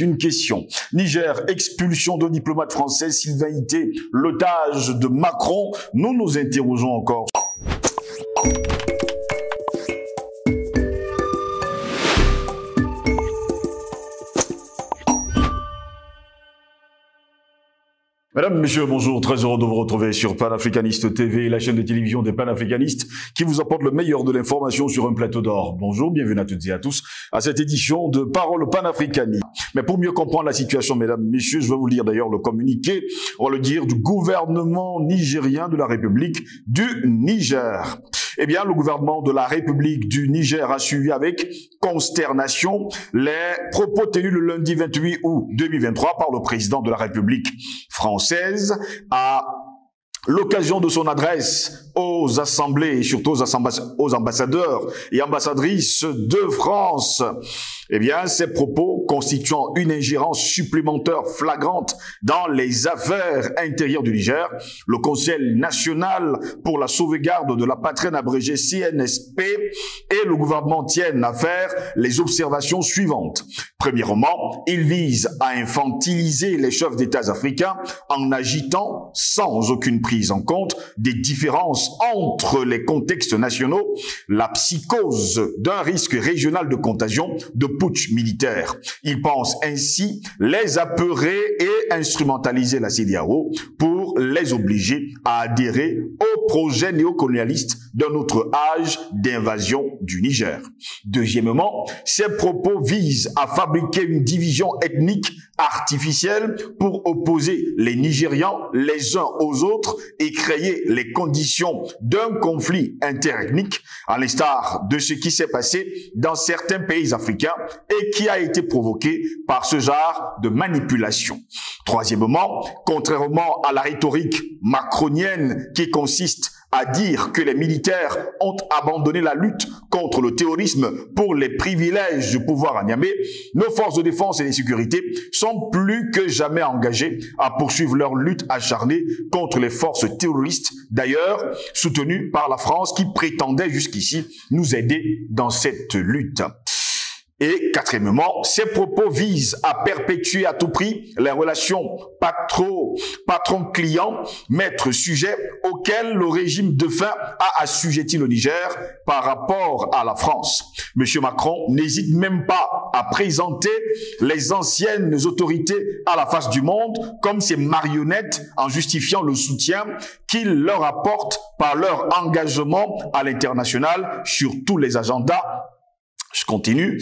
Une question. Niger, expulsion de diplomate français, Sylvain Ité, l'otage de Macron. Nous nous interrogeons encore. Mesdames, Messieurs, bonjour, très heureux de vous retrouver sur Panafricaniste TV, la chaîne de télévision des panafricanistes qui vous apporte le meilleur de l'information sur un plateau d'or. Bonjour, bienvenue à toutes et à tous à cette édition de Parole panafricaniste. Mais pour mieux comprendre la situation, mesdames, messieurs, je vais vous lire d'ailleurs le communiqué, on va le dire, du gouvernement nigérien de la République du Niger. Eh bien, le gouvernement de la République du Niger a suivi avec consternation les propos tenus le lundi 28 août 2023 par le président de la République française à l'occasion de son adresse aux assemblées et surtout aux ambassadeurs et ambassadrices de France. Eh bien, ces propos constituant une ingérence supplémentaire flagrante dans les affaires intérieures du Niger, le Conseil national pour la sauvegarde de la patrie abrégé CNSP et le gouvernement tiennent à faire les observations suivantes. Premièrement, il vise à infantiliser les chefs d'État africains en agitant sans aucune prise en compte des différences entre les contextes nationaux, la psychose d'un risque régional de contagion de putsch militaire. Il pense ainsi les apeurer et instrumentaliser la CEDEAO pour les obliger à adhérer au projet néocolonialiste d'un autre âge d'invasion du Niger. Deuxièmement, ces propos visent à fabriquer une division ethnique artificielle pour opposer les Nigérians les uns aux autres et créer les conditions d'un conflit interethnique, à l'instar de ce qui s'est passé dans certains pays africains et qui a été provoqué par ce genre de manipulation. Troisièmement, contrairement à la rhétorique macronienne qui consiste à dire que les militaires ont abandonné la lutte contre le terrorisme pour les privilèges du pouvoir à Niamey, nos forces de défense et de sécurité sont plus que jamais engagées à poursuivre leur lutte acharnée contre les forces terroristes, d'ailleurs soutenues par la France qui prétendait jusqu'ici nous aider dans cette lutte. Et quatrièmement, ces propos visent à perpétuer à tout prix les relations patron-client, maître-sujet auxquelles le régime de faim a assujetti le Niger par rapport à la France. Monsieur Macron n'hésite même pas à présenter les anciennes autorités à la face du monde comme ses marionnettes en justifiant le soutien qu'il leur apporte par leur engagement à l'international sur tous les agendas. Je continue,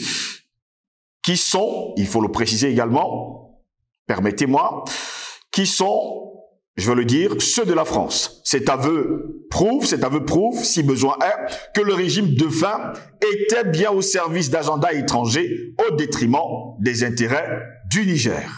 qui sont, il faut le préciser également, permettez-moi, qui sont, je veux le dire, ceux de la France. Cet aveu prouve, si besoin est, que le régime de faim était bien au service d'agendas étrangers au détriment des intérêts du Niger.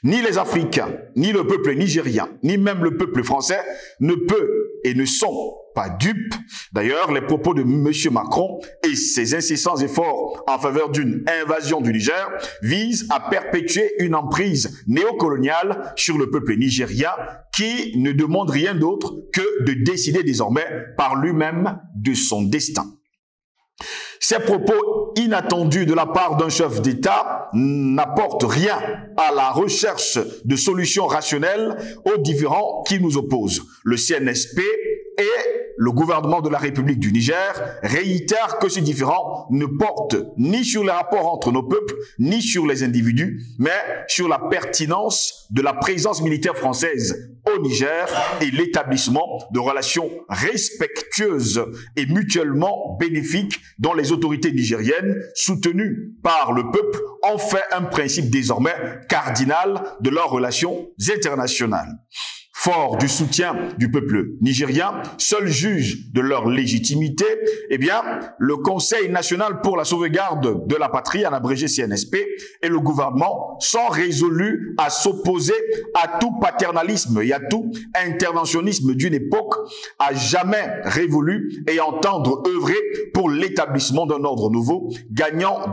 Ni les Africains, ni le peuple nigérien, ni même le peuple français ne peut et ne sont pas dupes. D'ailleurs, les propos de M. Macron et ses incessants efforts en faveur d'une invasion du Niger visent à perpétuer une emprise néocoloniale sur le peuple nigérien qui ne demande rien d'autre que de décider désormais par lui-même de son destin. Ces propos inattendus de la part d'un chef d'État n'apportent rien à la recherche de solutions rationnelles aux différends qui nous opposent. Le CNSP et le gouvernement de la République du Niger réitèrent que ces différends ne portent ni sur les rapports entre nos peuples, ni sur les individus, mais sur la pertinence de la présence militaire française au Niger et l'établissement de relations respectueuses et mutuellement bénéfiques dont les autorités nigériennes, soutenues par le peuple, ont fait un principe désormais cardinal de leurs relations internationales. Fort du soutien du peuple nigérien, seul juge de leur légitimité, eh bien, le Conseil national pour la sauvegarde de la patrie, en abrégé CNSP, et le gouvernement sont résolus à s'opposer à tout paternalisme et à tout interventionnisme d'une époque à jamais révolue et entendre œuvrer pour l'établissement d'un ordre nouveau, gagnant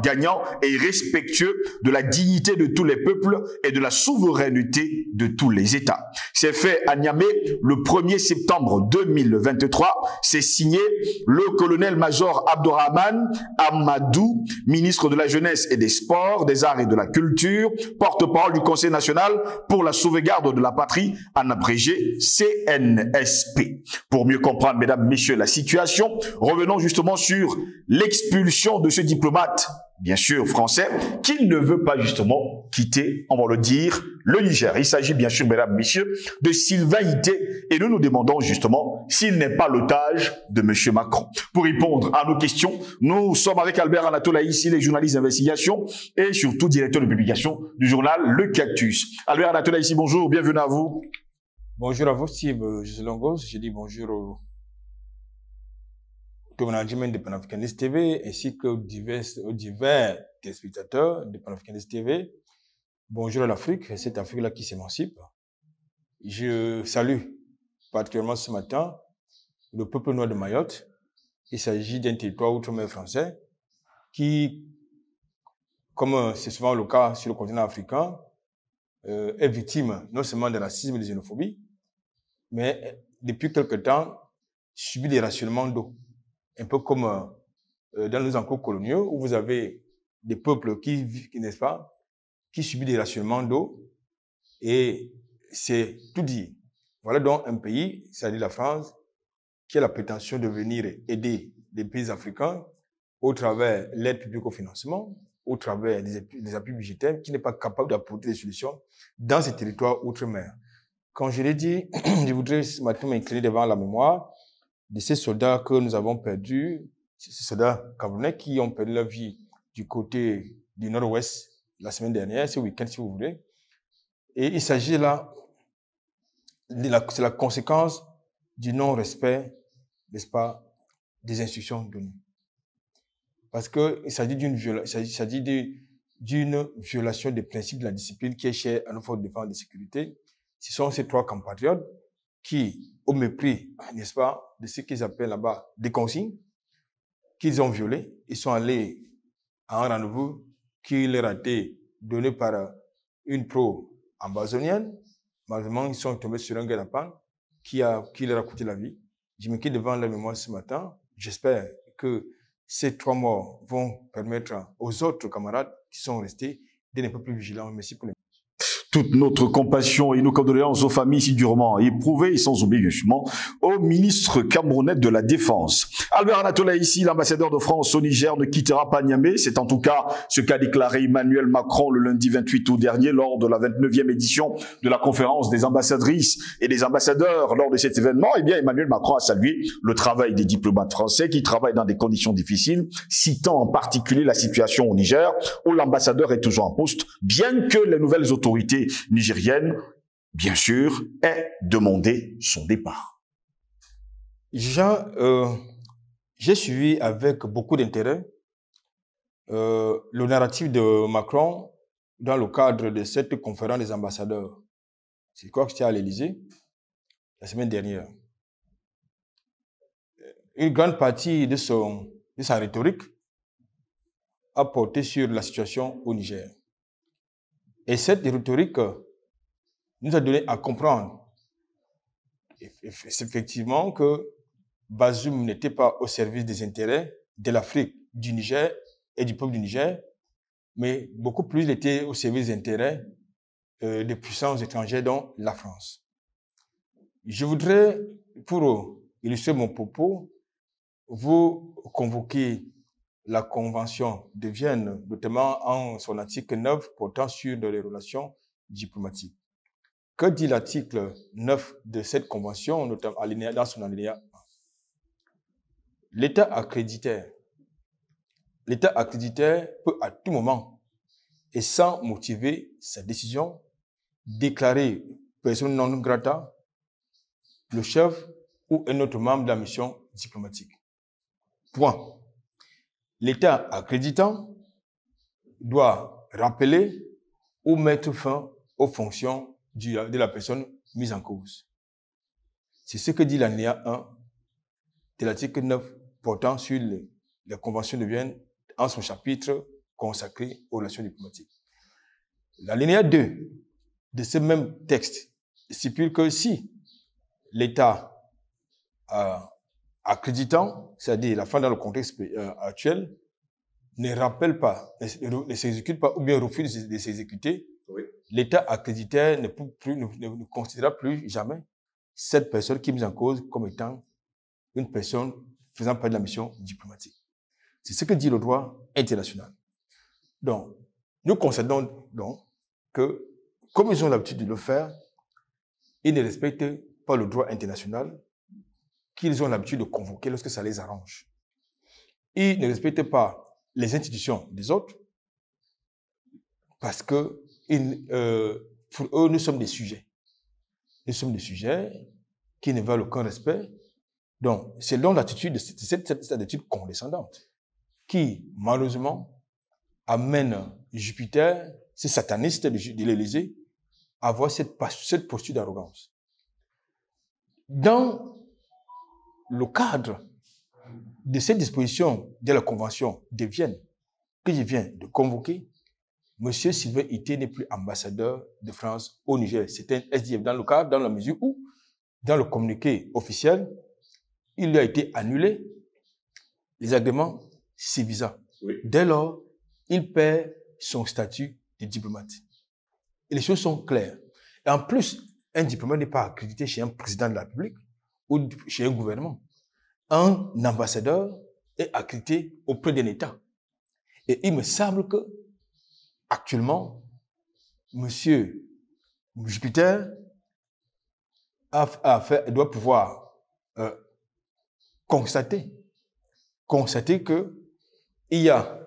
et respectueux de la dignité de tous les peuples et de la souveraineté de tous les États. Ces faits fait à Niamey le 1er septembre 2023. C'est signé le colonel-major Abdourahmane Amadou, ministre de la Jeunesse et des Sports, des Arts et de la Culture, porte-parole du Conseil national pour la sauvegarde de la patrie, en abrégé CNSP. Pour mieux comprendre, mesdames, messieurs, la situation, revenons justement sur l'expulsion de ce diplomate, bien sûr français, qui ne veut pas justement quitter, on va le dire, le Niger. Il s'agit bien sûr, mesdames, messieurs, de Sylvain Ité, et nous nous demandons justement s'il n'est pas l'otage de M. Macron. Pour répondre à nos questions, nous sommes avec Albert Anatole ici, les journalistes d'investigation et surtout directeur de publication du journal Le Cactus. Albert Anatole ici, bonjour, bienvenue à vous. Bonjour à vous, Steve Longos. Je dis bonjour au management de Panafricanist TV ainsi qu'aux divers téléspectateurs de Panafricanist TV. Bonjour à l'Afrique, cette Afrique-là qui s'émancipe. Je salue particulièrement ce matin le peuple noir de Mayotte. Il s'agit d'un territoire outre-mer français qui, comme c'est souvent le cas sur le continent africain, est victime non seulement de racisme et de xénophobie, mais depuis quelque temps subit des rationnements d'eau. Un peu comme dans nos enclos coloniaux, où vous avez des peuples qui n'est-ce pas, qui subissent des rationnements d'eau, et c'est tout dit. Voilà donc un pays, c'est-à-dire la France, qui a la prétention de venir aider les pays africains au travers de l'aide publique au financement, au travers des appuis budgétaires, qui n'est pas capable d'apporter des solutions dans ces territoires outre-mer. Quand je l'ai dit, je voudrais ce matin m'incliner devant la mémoire de ces soldats que nous avons perdus, ces soldats camerounais qui ont perdu leur vie du côté du nord-ouest la semaine dernière, ce week-end si vous voulez. Et il s'agit là, c'est la conséquence du non-respect, n'est-ce pas, des instructions données. Parce qu'il s'agit d'une violation des principes de la discipline qui est chère à nos forces de défense et de sécurité. Ce sont ces trois compatriotes qui, au mépris, n'est-ce pas, de ce qu'ils appellent là-bas des consignes, qu'ils ont violées, ils sont allés à un rendez-vous qui leur a été donné par une pro-ambazonienne. Malheureusement, ils sont tombés sur un guet-apens qui leur a coûté la vie. Je me quitte devant leur mémoire ce matin. J'espère que ces 3 morts vont permettre aux autres camarades qui sont restés d'être un peu plus vigilants. Merci pour les... Toute notre compassion et nos condoléances aux familles si durement éprouvées et sans oublier justement au ministre camerounais de la Défense. Albert Anatole ici, l'ambassadeur de France au Niger ne quittera pas Niamey. C'est en tout cas ce qu'a déclaré Emmanuel Macron le lundi 28 août dernier lors de la 29e édition de la conférence des ambassadrices et des ambassadeurs. Lors de cet événement, eh bien, Emmanuel Macron a salué le travail des diplomates français qui travaillent dans des conditions difficiles, citant en particulier la situation au Niger où l'ambassadeur est toujours en poste, bien que les nouvelles autorités nigérienne, bien sûr, ait demandé son départ. J'ai suivi avec beaucoup d'intérêt le narratif de Macron dans le cadre de cette conférence des ambassadeurs. Je crois que c'était à l'Élysée la semaine dernière. Une grande partie de sa rhétorique a porté sur la situation au Niger. Et cette rhétorique nous a donné à comprendre effectivement que Bazoum n'était pas au service des intérêts de l'Afrique, du Niger et du peuple du Niger, mais beaucoup plus il était au service des intérêts des puissances étrangères, dont la France. Je voudrais, pour illustrer mon propos, vous convoquer la Convention de Vienne, notamment en son article 9 portant sur les relations diplomatiques. Que dit l'article 9 de cette Convention, notamment dans son alinéa 1? L'État accréditaire peut à tout moment et sans motiver sa décision déclarer persona non grata le chef ou un autre membre de la mission diplomatique. Point. L'État accréditant doit rappeler ou mettre fin aux fonctions de la personne mise en cause. C'est ce que dit l'alinéa 1 de l'article 9 portant sur la Convention de Vienne en son chapitre consacré aux relations diplomatiques. L'alinéa 2 de ce même texte stipule que si l'État accréditant, c'est-à-dire la fin dans le contexte actuel, ne rappelle pas, ne s'exécute pas ou bien refuse de s'exécuter, oui, l'État accréditaire ne considérera plus jamais cette personne qui est mise en cause comme étant une personne faisant partie de la mission diplomatique. C'est ce que dit le droit international. Donc, nous constatons donc que, comme ils ont l'habitude de le faire, ils ne respectent pas le droit international qu'ils ont l'habitude de convoquer lorsque ça les arrange. Ils ne respectent pas les institutions des autres parce que pour eux, nous sommes des sujets. Nous sommes des sujets qui ne veulent aucun respect. Donc, c'est donc l'attitude de cette attitude condescendante qui, malheureusement, amène Jupiter, ces satanistes de l'Élysée, à avoir cette posture d'arrogance. Dans le cadre de cette disposition de la Convention de Vienne, que je viens de convoquer, M. Sylvain Ité n'est plus ambassadeur de France au Niger. C'est un SDF dans le cadre, dans la mesure où, dans le communiqué officiel, il lui a été annulé les agréments Civisa. Oui. Dès lors, il perd son statut de diplomate. Et les choses sont claires. Et en plus, un diplomate n'est pas accrédité chez un président de la République ou chez un gouvernement. Un ambassadeur est accrédité auprès d'un État. Et il me semble que, actuellement, M. Jupiter doit pouvoir constater qu'il y a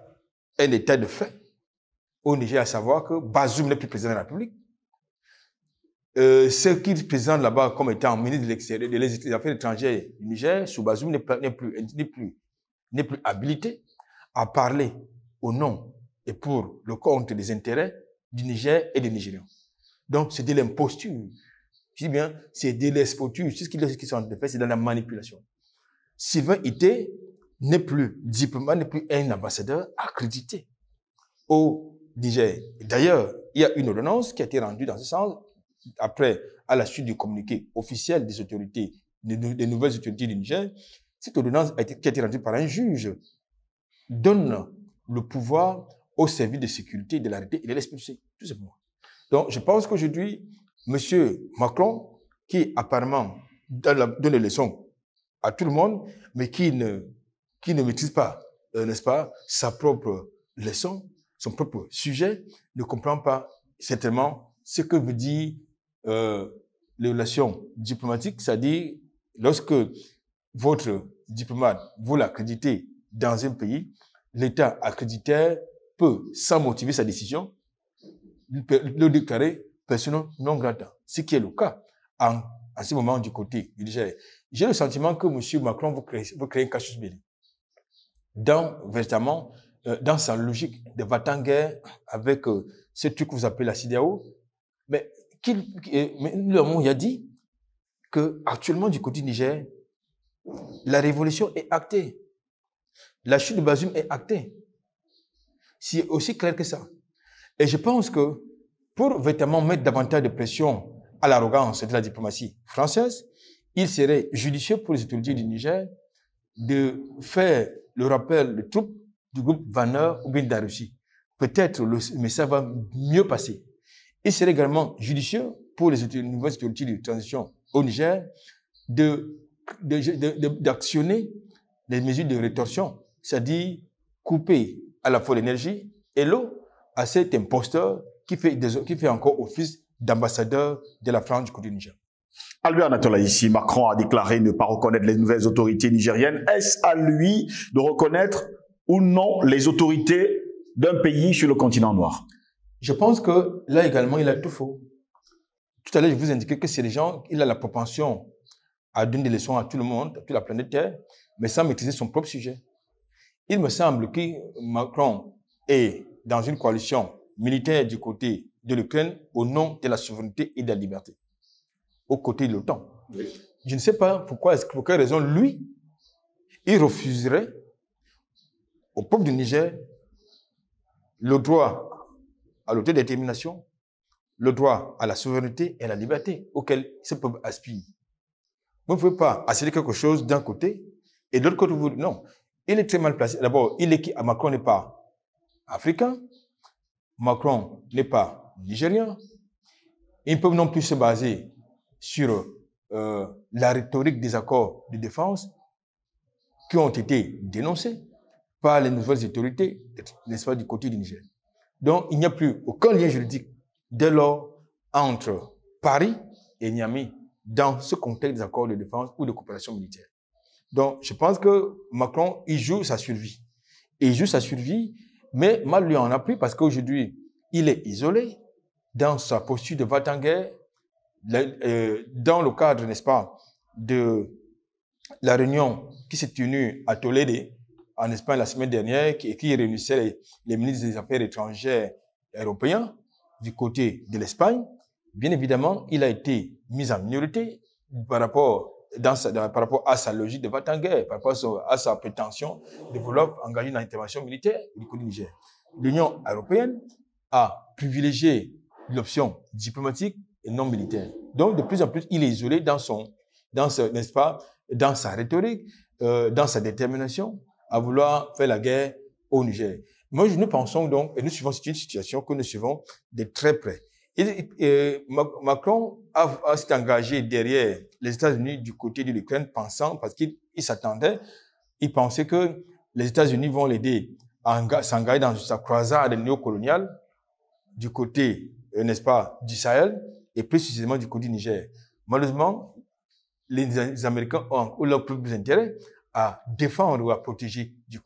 un état de fait au Niger, à savoir que Bazoum n'est plus président de la République. Ce qu'il présente là-bas comme étant ministre des Affaires étrangères du Niger, sous Bazoum, n'est plus habilité à parler au nom et pour le compte des intérêts du Niger et des Nigériens. Donc, c'est de l'imposture. Je dis bien, c'est de l'exposture. C'est ce qu'ils sont en train de faire, c'est de la manipulation. Sylvain Ité n'est plus diplomate, n'est plus un ambassadeur accrédité au Niger. D'ailleurs, il y a une ordonnance qui a été rendue dans ce sens, après, à la suite du communiqué officiel des autorités, des nouvelles autorités du Niger. Cette ordonnance qui a été rendue par un juge donne le pouvoir au service de sécurité de l'arrêter et de l'expulser, tout simplement. Donc, je pense qu'aujourd'hui, M. Macron, qui apparemment donne des leçons à tout le monde, mais qui ne maîtrise pas, n'est-ce pas, sa propre leçon, son propre sujet, ne comprend pas certainement ce que veut dire les relations diplomatiques, c'est-à-dire lorsque votre diplomate, vous l'accréditez dans un pays, l'État accréditaire peut, sans motiver sa décision, le déclarer persona non grata, ce qui est le cas en ce moment du côté du Niger. J'ai le sentiment que M. Macron veut créer un casus belli. Véritablement, dans sa logique de va-t-en-guerre avec ce truc que vous appelez la CEDEAO, mais il a dit que actuellement du côté du Niger, la révolution est actée. La chute de Bazoum est actée. C'est aussi clair que ça. Et je pense que pour véritablement mettre davantage de pression à l'arrogance de la diplomatie française, il serait judicieux pour les autorités du Niger de faire le rappel de troupes du groupe Wagner ou bien de la Russie. Peut-être le message va mieux passer. Il serait également judicieux pour les nouvelles autorités de transition au Niger d'actionner les mesures de rétorsion, c'est-à-dire couper à la fois l'énergie et l'eau à cet imposteur qui fait encore office d'ambassadeur de la France du côté du Niger. Albert Anatola, ici, Macron a déclaré ne pas reconnaître les nouvelles autorités nigériennes. Est-ce à lui de reconnaître ou non les autorités d'un pays sur le continent noir? Je pense que là également, il a tout faux. Tout à l'heure, je vous indiquais que c'est les gens, il a la propension à donner des leçons à tout le monde, à toute la planète Terre, mais sans maîtriser son propre sujet. Il me semble que Macron est dans une coalition militaire du côté de l'Ukraine au nom de la souveraineté et de la liberté, aux côtés de l'OTAN. Oui. Je ne sais pas pour quelle raison, lui, il refuserait au peuple du Niger le droit à l'autodétermination, le droit à la souveraineté et à la liberté auquel ce peuple aspire. Vous ne pouvez pas assurer quelque chose d'un côté et de l'autre côté, vous... Non. Il est très mal placé. D'abord, Macron n'est pas africain. Macron n'est pas nigérien. Ils ne peuvent non plus se baser sur la rhétorique des accords de défense qui ont été dénoncés par les nouvelles autorités, n'est-ce pas, du côté du Niger. Donc, il n'y a plus aucun lien juridique dès lors entre Paris et Niamey dans ce contexte des accords de défense ou de coopération militaire. Donc, je pense que Macron, il joue sa survie. Et il joue sa survie, mais mal lui en a pris parce qu'aujourd'hui, il est isolé dans sa posture de va-t-en-guerre, dans le cadre, n'est-ce pas, de la réunion qui s'est tenue à Toledo, en Espagne, la semaine dernière, qui réunissait les ministres des Affaires étrangères européens du côté de l'Espagne. Bien évidemment, il a été mis en minorité par rapport à sa logique de va-t-en-guerre, par rapport à sa prétention de vouloir engager une intervention militaire du côté du Niger. L'Union européenne a privilégié l'option diplomatique et non militaire. Donc, de plus en plus, il est isolé n'est-ce pas, dans sa rhétorique, dans sa détermination à vouloir faire la guerre au Niger. Moi, nous pensons donc, et nous suivons, c'est une situation que nous suivons de très près. Macron s'est engagé derrière les États-Unis du côté de l'Ukraine, parce qu'il s'attendait, il pensait que les États-Unis vont l'aider à s'engager dans sa croisade néocoloniale du côté, n'est-ce pas, du Sahel, et plus précisément du côté du Niger. Malheureusement, les Américains ont leur propre intérêt à défendre ou à protéger de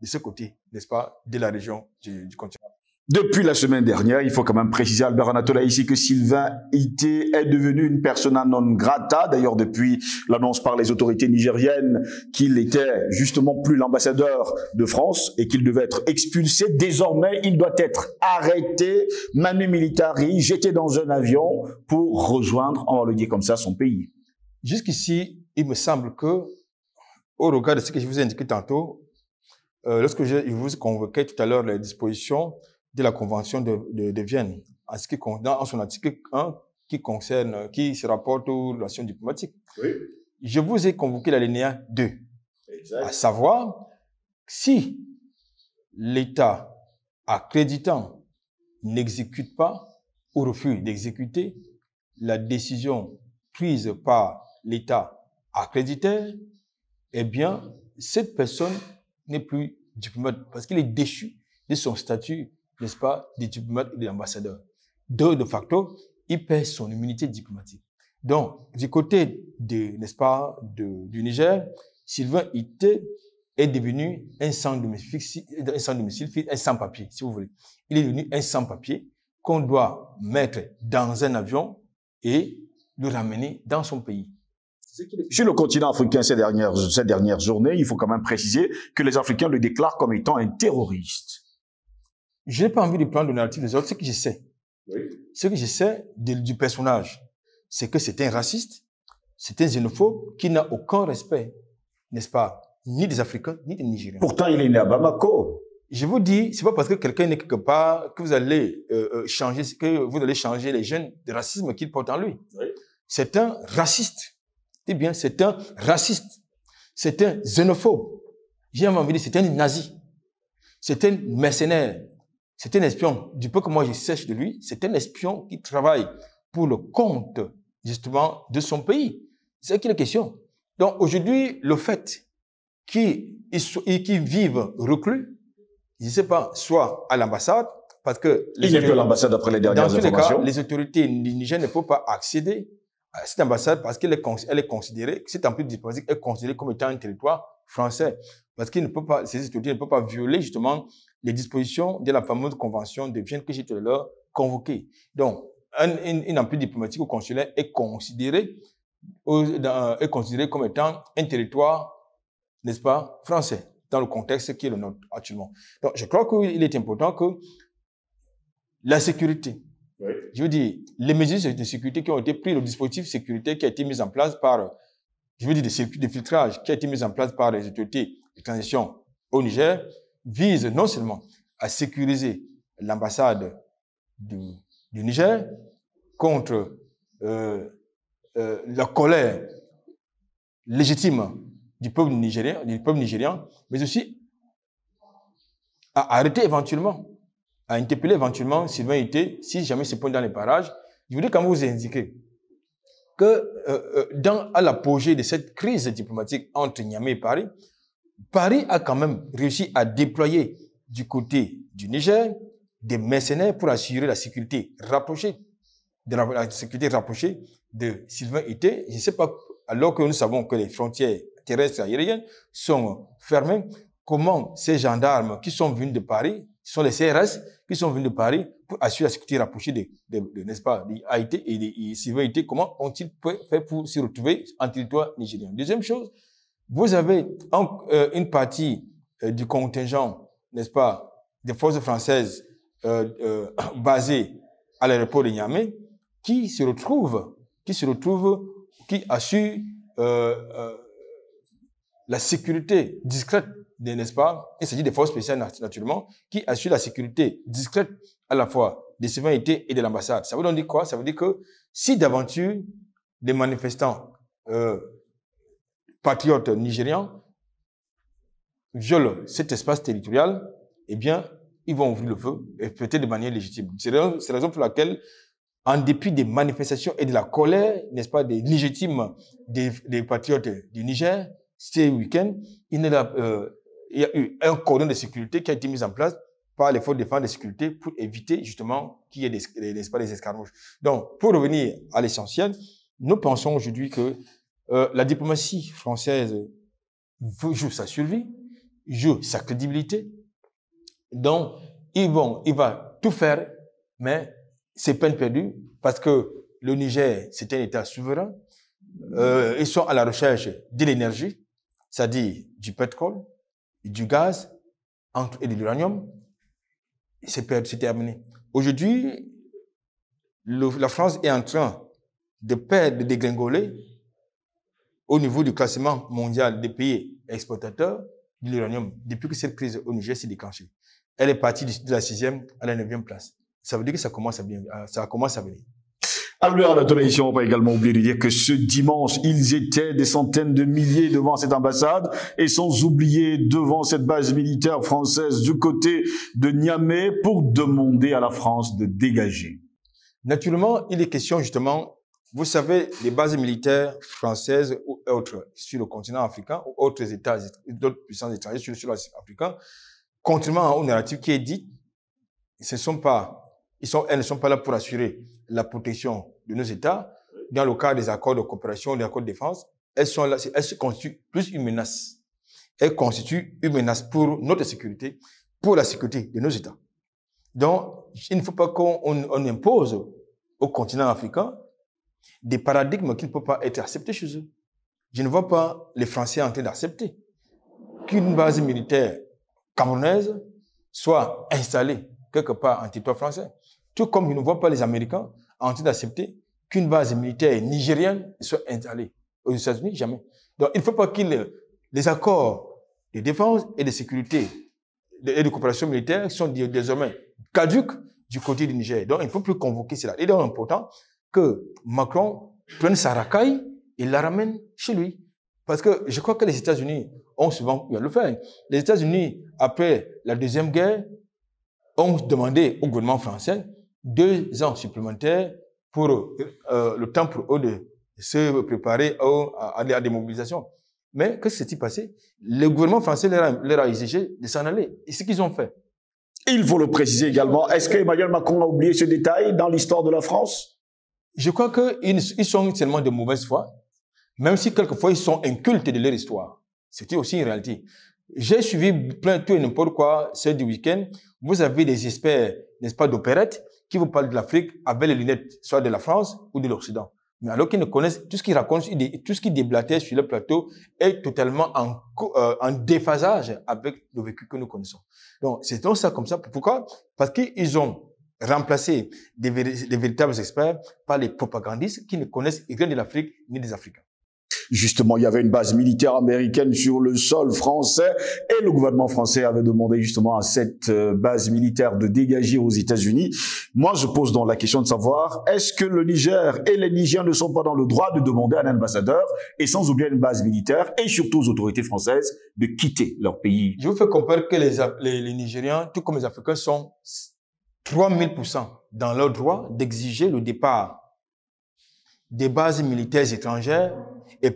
ce côté, n'est-ce pas, de la région du continent. Depuis la semaine dernière, il faut quand même préciser, Albert Anatola, ici que Sylvain Ité est devenu une persona non grata. D'ailleurs, depuis l'annonce par les autorités nigériennes qu'il était justement plus l'ambassadeur de France et qu'il devait être expulsé, désormais, il doit être arrêté, manu militari, jeté dans un avion pour rejoindre, on va le dire comme ça, son pays. Jusqu'ici, il me semble que, au regard de ce que je vous ai indiqué tantôt, lorsque je vous convoquais tout à l'heure les dispositions de la Convention de Vienne, dans son article 1 qui se rapporte aux relations diplomatiques. Oui. Je vous ai convoqué l'alinéa 2. Exact. À savoir, si l'État accréditant n'exécute pas ou refuse d'exécuter la décision prise par l'État accréditaire, eh bien, cette personne n'est plus diplomate parce qu'il est déchu de son statut, n'est-ce pas, de diplomate et d'ambassadeur. De facto, il perd son immunité diplomatique. Donc, du côté n'est-ce pas, du Niger, Sylvain Ité est devenu un sans-domicile, un sans-papier, si vous voulez. Il est devenu un sans-papier qu'on doit mettre dans un avion et le ramener dans son pays. Sur le continent africain ces dernières journées, il faut quand même préciser que les Africains le déclarent comme étant un terroriste. Je n'ai pas envie de prendre le narratif des autres. Ce que je sais, ce que je sais du personnage, c'est que c'est un raciste, c'est un xénophobe qui n'a aucun respect, n'est-ce pas, ni des Africains, ni des Nigériens. Pourtant, il est né à Bamako. Je vous dis, c'est pas parce que quelqu'un est quelque part que vous allez changer les gènes de racisme qu'il porte en lui. Oui. C'est un raciste. Eh bien, c'est un raciste. C'est un xénophobe. J'ai envie de dire, c'est un nazi. C'est un mercenaire. C'est un espion. Du peu que moi je sèche de lui, c'est un espion qui travaille pour le compte, justement, de son pays. C'est ça qui est la question. Donc, aujourd'hui, le fait qu'ils vivent reclus, je ne sais pas, soit à l'ambassade, parce que... Il n'y a que l'ambassade après les dernières informations. Dans tous les cas, les autorités nigériennes ne peuvent pas accéder à cette ambassade parce qu'elle est considérée, cette ambassade diplomatique est considérée comme étant un territoire français. Parce qu'ils ne peuvent pas, ces autorités ne peuvent pas violer, justement, les dispositions de la fameuse convention de Vienne que j'ai tout à l'heure convoquée. Donc, une ambassade diplomatique ou consulaire est considérée comme étant un territoire, n'est-ce pas, français, dans le contexte qui est le nôtre actuellement. Donc, je crois qu'il est important que la sécurité, oui. Je veux dire, les mesures de sécurité qui ont été prises, le dispositif sécurité qui a été mis en place par, je veux dire, des circuits de filtrage qui a été mis en place par les autorités de transition au Niger, vise non seulement à sécuriser l'ambassade du Niger, contre la colère légitime du peuple nigérian, mais aussi à arrêter éventuellement, à interpeller éventuellement Sylvain Ité, si jamais c'est point dans les parages. Je voudrais quand même vous indiquer que à l'apogée de cette crise diplomatique entre Niamey et Paris, Paris a quand même réussi à déployer du côté du Niger des mercenaires pour assurer la sécurité rapprochée de Sylvain Ité. Je ne sais pas, alors que nous savons que les frontières terrestres et aériennes sont fermées, comment ces gendarmes qui sont venus de Paris, qui sont les CRS, qui sont venus de Paris pour assurer la sécurité rapprochée n'est-ce pas, d'Haïti et de Sylvain Ité, comment ont-ils fait pour se retrouver en territoire nigérien? Deuxième chose, vous avez une partie du contingent, n'est-ce pas, des forces françaises basées à l'aéroport de Niamey, qui assure la sécurité discrète, n'est-ce pas? Il s'agit des forces spéciales, naturellement, qui assurent la sécurité discrète à la fois des Sylvain Ité et de l'ambassade. Ça veut donc dire quoi? Ça veut dire que si d'aventure des manifestants patriotes nigérians violent cet espace territorial, eh bien, ils vont ouvrir le feu, et peut-être de manière légitime. C'est la raison pour laquelle, en dépit des manifestations et de la colère, n'est-ce pas, des légitimes des patriotes du Niger, ce week-end, il y a eu un cordon de sécurité qui a été mis en place par les forces de défense de sécurité pour éviter justement qu'il y ait des escarmouches. Donc, pour revenir à l'essentiel, nous pensons aujourd'hui que la diplomatie française joue sa survie, joue sa crédibilité. Donc, il va tout faire, mais c'est peine perdue parce que le Niger, c'est un État souverain. Ils sont à la recherche de l'énergie, c'est-à-dire du pétrole, du gaz et de l'uranium. C'est terminé. Aujourd'hui, la France est en train de perdre, de dégringoler au niveau du classement mondial des pays exportateurs de l'uranium depuis que cette crise au Niger s'est déclenchée. Elle est partie de la 6e à la 9e place. Ça veut dire que ça commence à venir. Albert Anatole, ici, on va pas également oublier de dire que ce dimanche, ils étaient des centaines de milliers devant cette ambassade et sans oublier devant cette base militaire française du côté de Niamey pour demander à la France de dégager. Naturellement, il est question justement, vous savez, les bases militaires françaises ou autres sur le continent africain ou autres États, d'autres puissances étrangères sur l'Afrique africaine, contrairement au narratif qui est dit, elles ne sont pas là pour assurer la protection de nos États. Dans le cadre des accords de coopération, des accords de défense, elles sont là, elles se constituent plus une menace. Elles constituent une menace pour notre sécurité, pour la sécurité de nos États. Donc, il ne faut pas qu'on impose au continent africain des paradigmes qui ne peuvent pas être acceptés chez eux. Je ne vois pas les Français en train d'accepter qu'une base militaire camerounaise soit installée quelque part en territoire français. Tout comme je ne vois pas les Américains en train d'accepter qu'une base militaire nigérienne soit installée aux États-Unis, jamais. Donc, il ne faut pas que les accords de défense et de sécurité et de coopération militaire sont désormais caducs du côté du Niger. Donc, il ne faut plus convoquer cela. Il est donc important que Macron prenne sa racaille et la ramène chez lui. Parce que je crois que les États-Unis ont souvent pu le faire. Les États-Unis, après la Deuxième Guerre, ont demandé au gouvernement français 2 ans supplémentaires pour le temps pour eux de se préparer à des mobilisations. Mais qu'est-ce qui s'est passé? Le gouvernement français leur a exigé de s'en aller. Et ce qu'ils ont fait. Il faut le préciser également. Est-ce qu'Emmanuel Macron a oublié ce détail dans l'histoire de la France? Je crois qu'ils sont seulement de mauvaise foi, même si quelquefois ils sont incultes de leur histoire. C'était aussi une réalité. J'ai suivi plein tout et n'importe quoi ce du week-end. Vous avez des experts, n'est-ce pas, d'opérette, qui vous parlent de l'Afrique avec les lunettes, soit de la France ou de l'Occident. Mais alors qu'ils ne connaissent, tout ce qu'ils racontent, tout ce qu'ils déblatèrent sur le plateau est totalement en déphasage avec le vécu que nous connaissons. Donc, c'est donc ça comme ça. Pourquoi? Parce qu'ils ont remplacé des véritables experts par les propagandistes qui ne connaissent rien de l'Afrique ni des Africains. justement, il y avait une base militaire américaine sur le sol français et le gouvernement français avait demandé justement à cette base militaire de dégager aux États-Unis. Moi, je pose donc la question de savoir, est-ce que le Niger et les Nigériens ne sont pas dans le droit de demander à un ambassadeur et sans oublier une base militaire et surtout aux autorités françaises de quitter leur pays? Je vous fais comprendre que les Nigériens, tout comme les Africains, sont 3000% dans leur droit d'exiger le départ des bases militaires étrangères et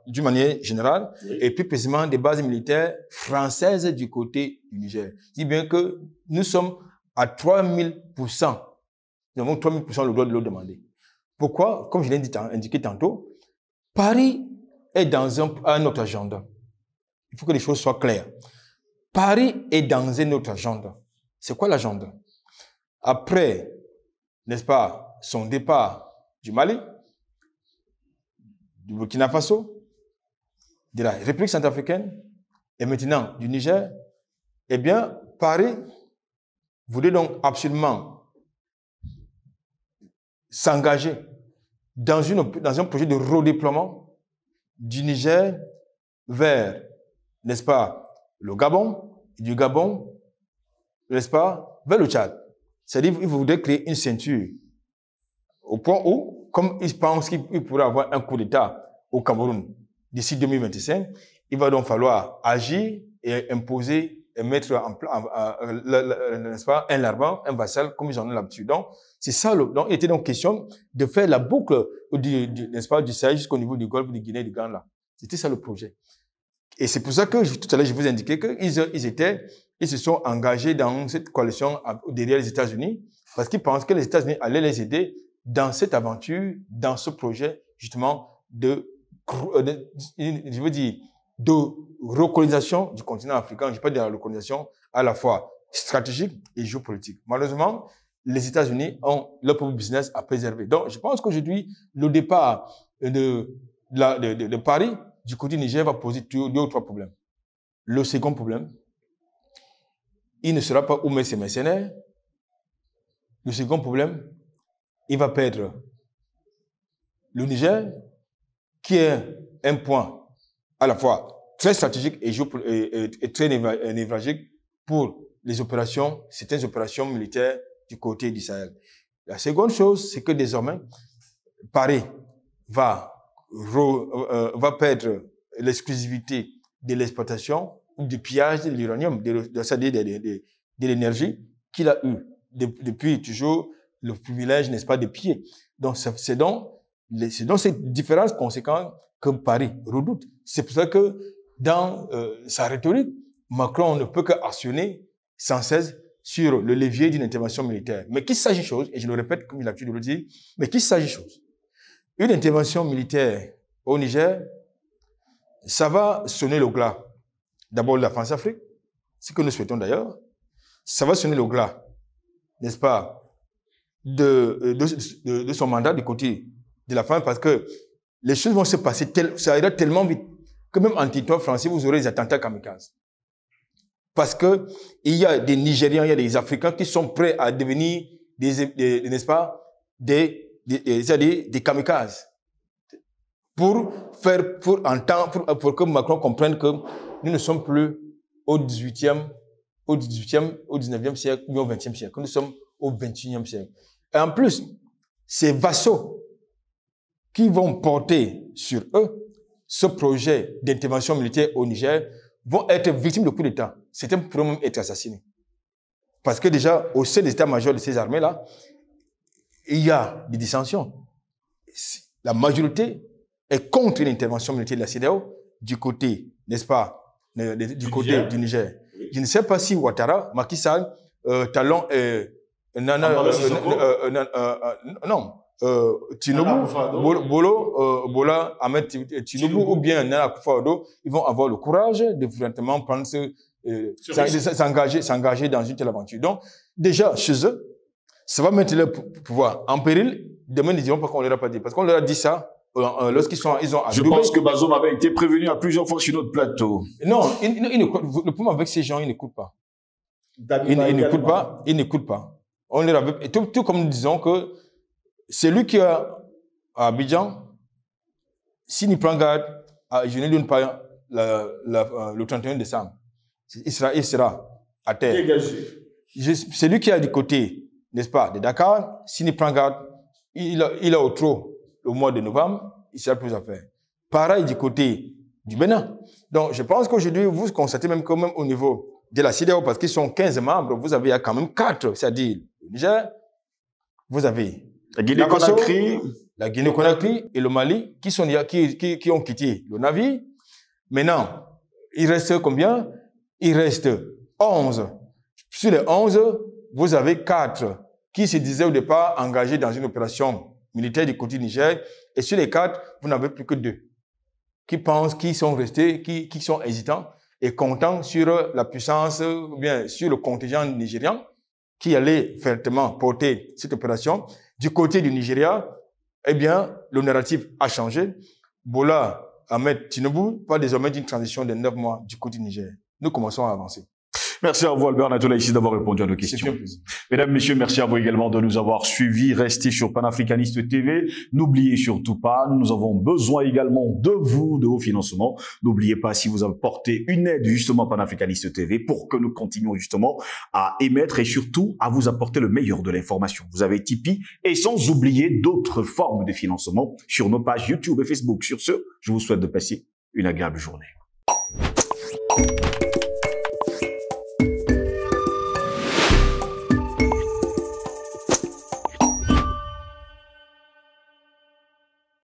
d'une manière générale, et plus précisément des bases militaires françaises du côté du Niger. Si bien que nous sommes à 3000%. Nous avons 3000% le droit de le demander. Pourquoi? Comme je l'ai indiqué tantôt, Paris est dans un autre agenda. Il faut que les choses soient claires. Paris est dans un autre agenda. C'est quoi l'agenda? Après, n'est-ce pas, son départ du Mali, du Burkina Faso, de la République centrafricaine et maintenant du Niger, eh bien, Paris voulait donc absolument s'engager dans un projet de redéploiement du Niger vers, n'est-ce pas, le Gabon, du Gabon, n'est-ce pas, vers le Tchad. C'est-à-dire qu'il voudrait créer une ceinture au point où, comme il pense qu'il pourrait avoir un coup d'État au Cameroun d'ici 2025, il va donc falloir agir et imposer et mettre n'est-ce pas, un larbin, un vassal, comme ils en ont l'habitude. Donc, c'est ça. Donc, il était donc question de faire la boucle n'est-ce pas, du Sahel jusqu'au niveau du Golfe de Guinée et du Ghana. C'était ça le projet. Et c'est pour ça que tout à l'heure, je vous indiquais qu'ils se sont engagés dans cette coalition derrière les États-Unis parce qu'ils pensent que les États-Unis allaient les aider dans cette aventure, dans ce projet, justement, de recolonisation du continent africain. Je parle de la recolonisation à la fois stratégique et géopolitique. Malheureusement, les États-Unis ont leur propre business à préserver. Donc, je pense qu'aujourd'hui, le départ de Paris du côté du Niger va poser deux ou trois problèmes. Le second problème, il ne sera pas où mettre ses mercenaires. Le second problème, il va perdre le Niger, qui est un point à la fois très stratégique et très névralgique pour les opérations, certaines opérations militaires du côté du Sahel. La seconde chose, c'est que désormais, Paris va perdre l'exclusivité de l'exploitation ou du pillage de l'uranium, de l'énergie qu'il a eu depuis toujours le privilège, n'est-ce pas, de piller. Donc, c'est donc cette différence conséquente que Paris redoute. C'est pour ça que dans sa rhétorique, Macron ne peut qu'actionner sans cesse sur le levier d'une intervention militaire. Mais qu'il s'agit chose, et je le répète comme il a l'habitude de le dire, mais qu'il s'agit chose. Une intervention militaire au Niger, ça va sonner le glas. D'abord la France-Afrique, ce que nous souhaitons d'ailleurs. Ça va sonner le glas, n'est-ce pas, de son mandat du côté de la France, parce que les choses vont se passer, ça ira tellement vite que même en territoire français, vous aurez des attentats kamikazes. Parce que il y a des Nigériens, il y a des Africains qui sont prêts à devenir n'est-ce pas, des kamikazes. Pour que Macron comprenne que nous ne sommes plus au 19e siècle, ou au 20e siècle, que nous sommes au 21e siècle. Et en plus, ces vassaux qui vont porter sur eux ce projet d'intervention militaire au Niger vont être victimes de coups d'État. Certains pourront même être assassinés. Parce que déjà, au sein des états-majors de ces armées-là, il y a des dissensions. La majorité est contre une intervention militaire de la CEDEAO du côté, n'est-ce pas, du côté du Niger. Je ne sais pas si Ouattara, Macky Sall, Talon et Tinubu, Bola, Ahmed Tinubu ou bien Nana Akufo-Addo, ils vont avoir le courage de vraiment prendre s'engager dans une telle aventure. Donc, déjà, chez eux, ça va mettre leur pouvoir en péril. Demain, ils ne diront pas qu'on leur a pas dit. Parce qu'on leur a dit ça lorsqu'ils ont adoubé. Je pense que Bazoum avait été prévenu à plusieurs fois sur notre plateau. Non, le problème avec ces gens, ils n'écoutent pas. Ils n'écoutent pas. On leur avait, tout comme nous disons que c'est lui qui a, à Abidjan, s'il n'y prend garde, je ne donne pas le 31 décembre. Il sera à terre. C'est lui qui a du côté, n'est-ce pas, de Dakar. S'il n'y prend garde, il a au trop le mois de novembre, il sera plus à faire. Pareil du côté du Bénin. Donc, je pense qu'aujourd'hui, vous constatez même quand même au niveau de la CEDEAO, parce qu'ils sont 15 membres, vous avez quand même 4, c'est-à-dire le Niger, vous avez la Guinée-Conakry, la Guinée-Conakry et le Mali qui ont quitté le navire. Maintenant, il reste combien? Il reste 11. Sur les 11, vous avez 4 qui se disaient au départ engagés dans une opération militaire du côté du Niger. Et sur les 4, vous n'avez plus que 2 qui pensent, qui sont restés, qui sont hésitants et comptant sur la puissance, ou bien sur le contingent nigérian qui allait fortement porter cette opération. Du côté du Nigeria, eh bien, le narratif a changé. Bola Ahmed Tinubu parle désormais d'une transition de 9 mois du côté du Niger. Nous commençons à avancer. Merci à vous, Albert Natola, ici d'avoir répondu à nos questions. Mesdames, Messieurs, merci à vous également de nous avoir suivis. Restez sur Panafricaniste TV. N'oubliez surtout pas, nous avons besoin également de vous, de vos financements. N'oubliez pas, si vous apportez une aide justement Panafricaniste TV pour que nous continuions justement à émettre et surtout à vous apporter le meilleur de l'information. Vous avez Tipeee et sans oublier d'autres formes de financement sur nos pages YouTube et Facebook. Sur ce, je vous souhaite de passer une agréable journée.